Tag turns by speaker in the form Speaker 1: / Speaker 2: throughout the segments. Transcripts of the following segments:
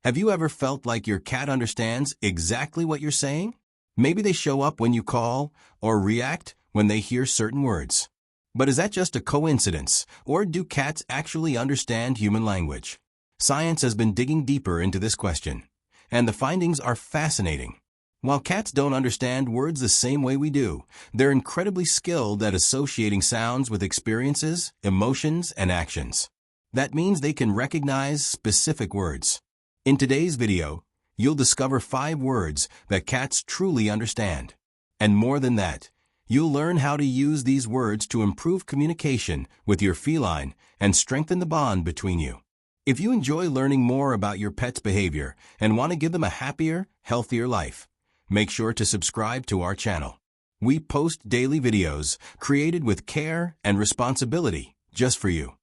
Speaker 1: Have you ever felt like your cat understands exactly what you're saying? Maybe they show up when you call or react when they hear certain words. But is that just a coincidence, or do cats actually understand human language? Science has been digging deeper into this question, and the findings are fascinating. While cats don't understand words the same way we do, they're incredibly skilled at associating sounds with experiences, emotions, and actions. That means they can recognize specific words. In today's video, you'll discover 5 words that cats truly understand. And more than that, you'll learn how to use these words to improve communication with your feline and strengthen the bond between you. If you enjoy learning more about your pet's behavior and want to give them a happier, healthier life, make sure to subscribe to our channel. We post daily videos created with care and responsibility just for you.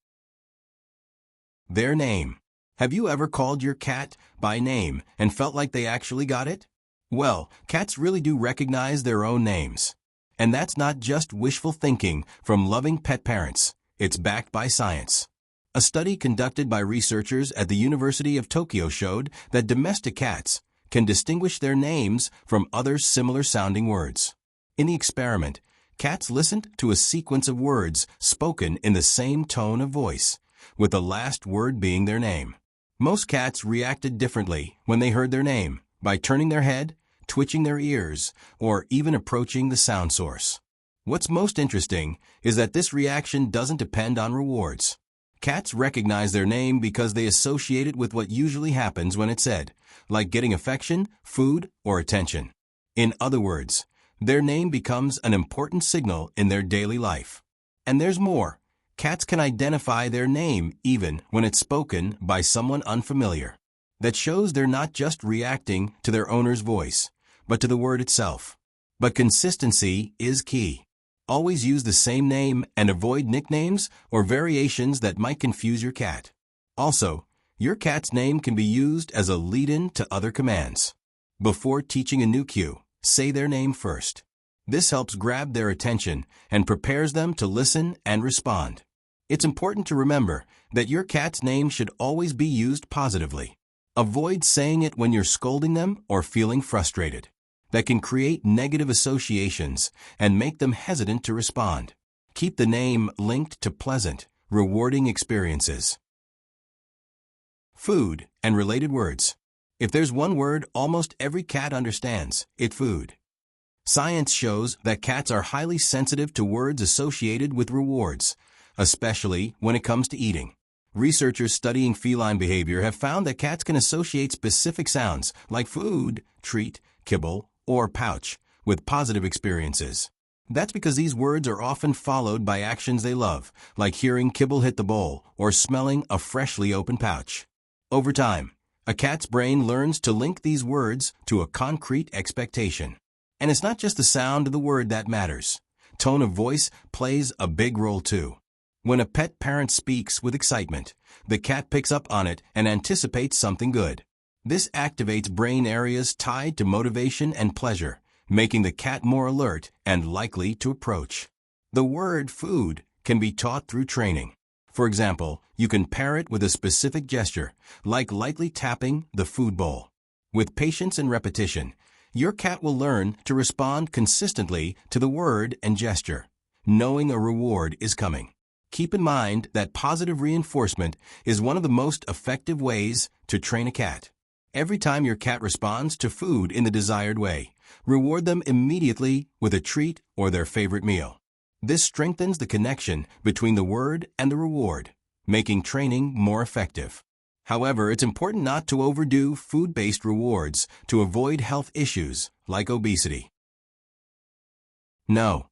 Speaker 1: Their name. Have you ever called your cat by name and felt like they actually got it? Well, cats really do recognize their own names. And that's not just wishful thinking from loving pet parents. It's backed by science. A study conducted by researchers at the University of Tokyo showed that domestic cats can distinguish their names from other similar-sounding words. In the experiment, cats listened to a sequence of words spoken in the same tone of voice, with the last word being their name. Most cats reacted differently when they heard their name, by turning their head, twitching their ears, or even approaching the sound source. What's most interesting is that this reaction doesn't depend on rewards. Cats recognize their name because they associate it with what usually happens when it's said, like getting affection, food, or attention. In other words, their name becomes an important signal in their daily life. And there's more. Cats can identify their name even when it's spoken by someone unfamiliar. That shows they're not just reacting to their owner's voice, but to the word itself. But consistency is key. Always use the same name and avoid nicknames or variations that might confuse your cat. Also, your cat's name can be used as a lead-in to other commands. Before teaching a new cue, say their name first. This helps grab their attention and prepares them to listen and respond. It's important to remember that your cat's name should always be used positively. Avoid saying it when you're scolding them or feeling frustrated. That can create negative associations and make them hesitant to respond. Keep the name linked to pleasant, rewarding experiences. Food and related words. If there's one word almost every cat understands, it's food. Science shows that cats are highly sensitive to words associated with rewards, especially when it comes to eating. Researchers studying feline behavior have found that cats can associate specific sounds like food, treat, kibble, or pouch with positive experiences. That's because these words are often followed by actions they love, like hearing kibble hit the bowl or smelling a freshly opened pouch. Over time, a cat's brain learns to link these words to a concrete expectation. And it's not just the sound of the word that matters. Tone of voice plays a big role too. When a pet parent speaks with excitement, the cat picks up on it and anticipates something good. This activates brain areas tied to motivation and pleasure, making the cat more alert and likely to approach. The word food can be taught through training. For example, you can pair it with a specific gesture, like lightly tapping the food bowl. With patience and repetition, your cat will learn to respond consistently to the word and gesture, knowing a reward is coming. Keep in mind that positive reinforcement is one of the most effective ways to train a cat. Every time your cat responds to food in the desired way, reward them immediately with a treat or their favorite meal. This strengthens the connection between the word and the reward, making training more effective. However, it's important not to overdo food-based rewards to avoid health issues like obesity. No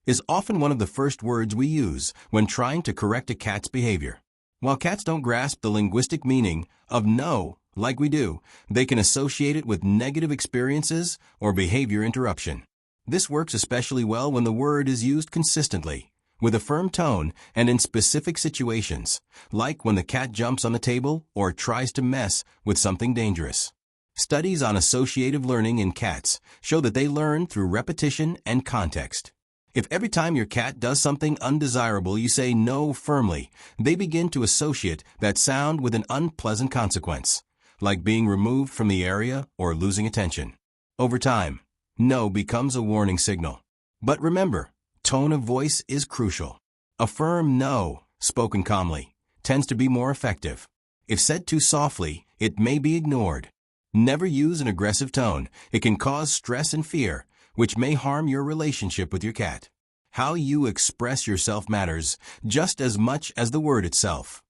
Speaker 1: is often one of the first words we use when trying to correct a cat's behavior. While cats don't grasp the linguistic meaning of no like we do, they can associate it with negative experiences or behavior interruption. This works especially well when the word is used consistently, with a firm tone and in specific situations, like when the cat jumps on the table or tries to mess with something dangerous. Studies on associative learning in cats show that they learn through repetition and context. If every time your cat does something undesirable you say no firmly, they begin to associate that sound with an unpleasant consequence, like being removed from the area or losing attention. Over time, no becomes a warning signal. But remember, tone of voice is crucial. A firm no, spoken calmly, tends to be more effective. If said too softly, it may be ignored. Never use an aggressive tone. It can cause stress and fear, which may harm your relationship with your cat. How you express yourself matters just as much as the word itself.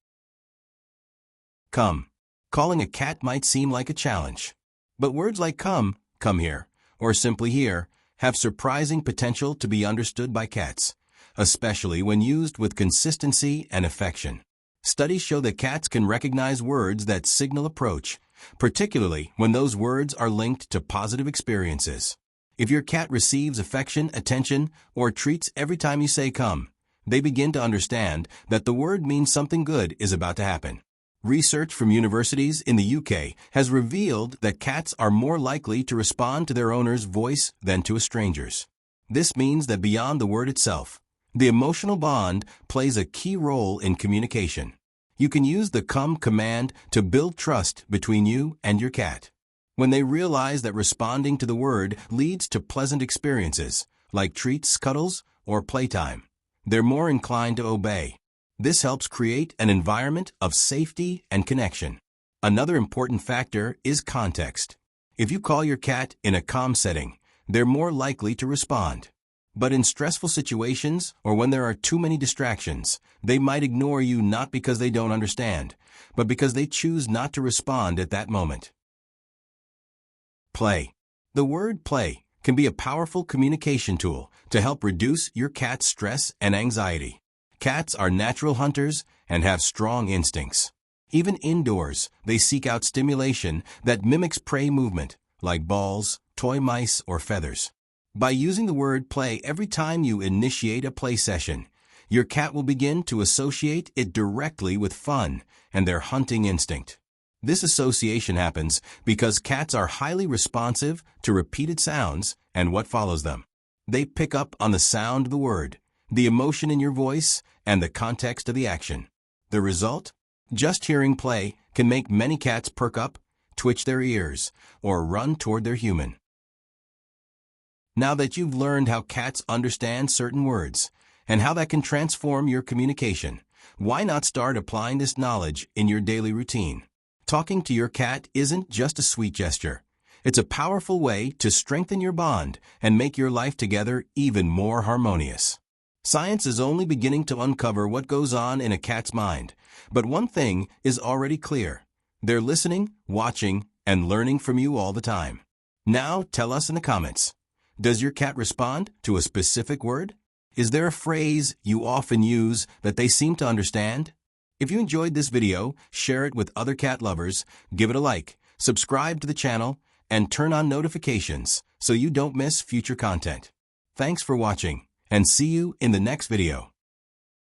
Speaker 1: Come. Calling a cat might seem like a challenge. But words like come here, or simply here, have surprising potential to be understood by cats, especially when used with consistency and affection. Studies show that cats can recognize words that signal approach, particularly when those words are linked to positive experiences. If your cat receives affection, attention, or treats every time you say come, they begin to understand that the word means something good is about to happen. Research from universities in the UK has revealed that cats are more likely to respond to their owner's voice than to a stranger's. This means that beyond the word itself, the emotional bond plays a key role in communication. You can use the come command to build trust between you and your cat. When they realize that responding to the word leads to pleasant experiences, like treats, cuddles, or playtime, they're more inclined to obey. This helps create an environment of safety and connection. Another important factor is context. If you call your cat in a calm setting, they're more likely to respond. But in stressful situations or when there are too many distractions, they might ignore you not because they don't understand, but because they choose not to respond at that moment. Play. The word play can be a powerful communication tool to help reduce your cat's stress and anxiety. Cats are natural hunters and have strong instincts. Even indoors, they seek out stimulation that mimics prey movement, like balls, toy mice, or feathers. By using the word play every time you initiate a play session, your cat will begin to associate it directly with fun and their hunting instinct. This association happens because cats are highly responsive to repeated sounds and what follows them. They pick up on the sound of the word, the emotion in your voice, and the context of the action. The result? Just hearing play can make many cats perk up, twitch their ears, or run toward their human. Now that you've learned how cats understand certain words and how that can transform your communication, why not start applying this knowledge in your daily routine? Talking to your cat isn't just a sweet gesture. It's a powerful way to strengthen your bond and make your life together even more harmonious. Science is only beginning to uncover what goes on in a cat's mind, but one thing is already clear. They're listening, watching, and learning from you all the time. Now tell us in the comments. Does your cat respond to a specific word? Is there a phrase you often use that they seem to understand? If you enjoyed this video, share it with other cat lovers, give it a like, subscribe to the channel, and turn on notifications so you don't miss future content. Thanks for watching, and see you in the next video.